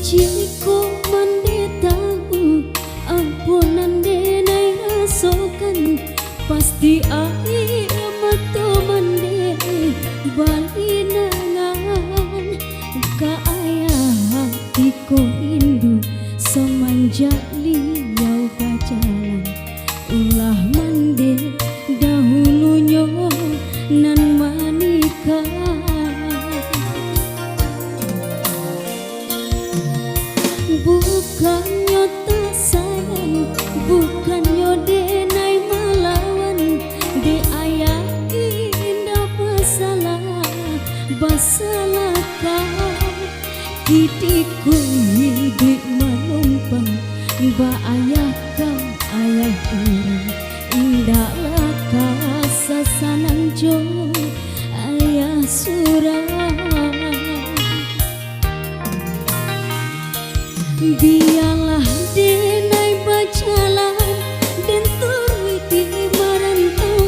Jiko mande tahu ampunan denai rasokan pasti ai mato mande bali nangan ka ayah hatiku rindu semenjak liau berjalan ulah mande dahulunya nan manikah. Bukannya tak sayang, bukannya denai melawan, de ayah indah basalah kau. Titikku hidup menumpang, ba ayah kau ayah orang, indahlah kasasanan jo ayah surah. Biarlah denai berjalan dan turut di merantau,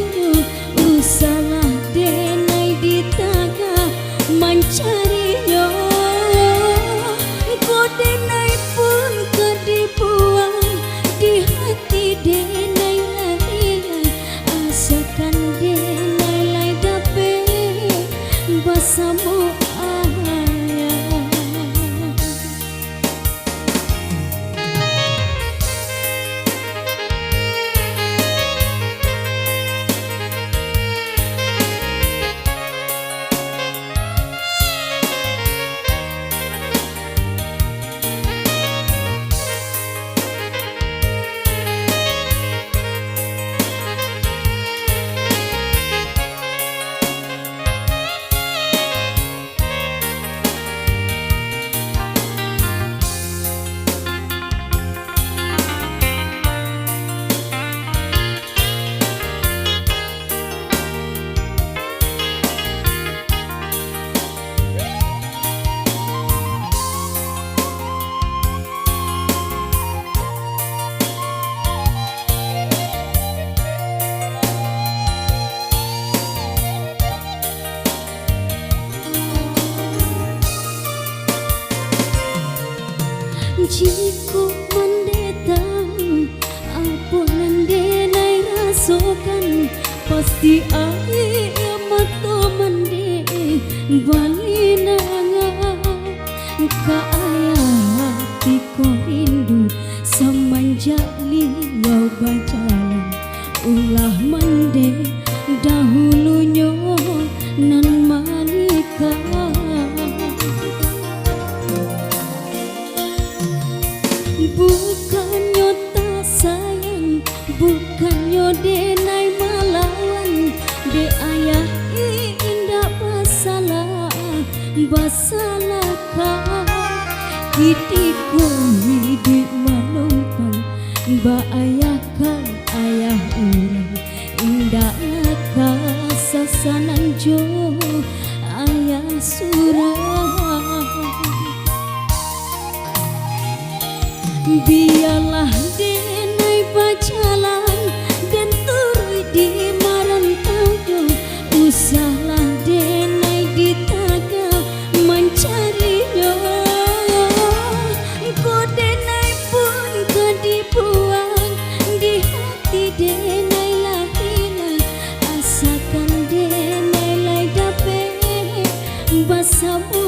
usahlah denai di taga mencarinya. Kau denai pun kau dibuang di hati denai lahiran, asakan denai lai dapat bersama jiko mendetang ampunan denai rasokan pasti ai mato mande bali nangan ka ayah hatiku rindu semenjak liau berjalan ulah mande dahulunya nan manikah. Bukannya tak sayang, bukannya denai melawan, de ayah indah basalah kau. Hidupku hidup menumpang, ba ayah kau ayah orang, indahlah kasasanan jo ayah surah. Biarlah denai berjalan dan turut di merantau, usahlah denai di taga mencarinya. Kau denai pun kau dibuang di hati denai lahiran, asakan denai lai dapat bersama.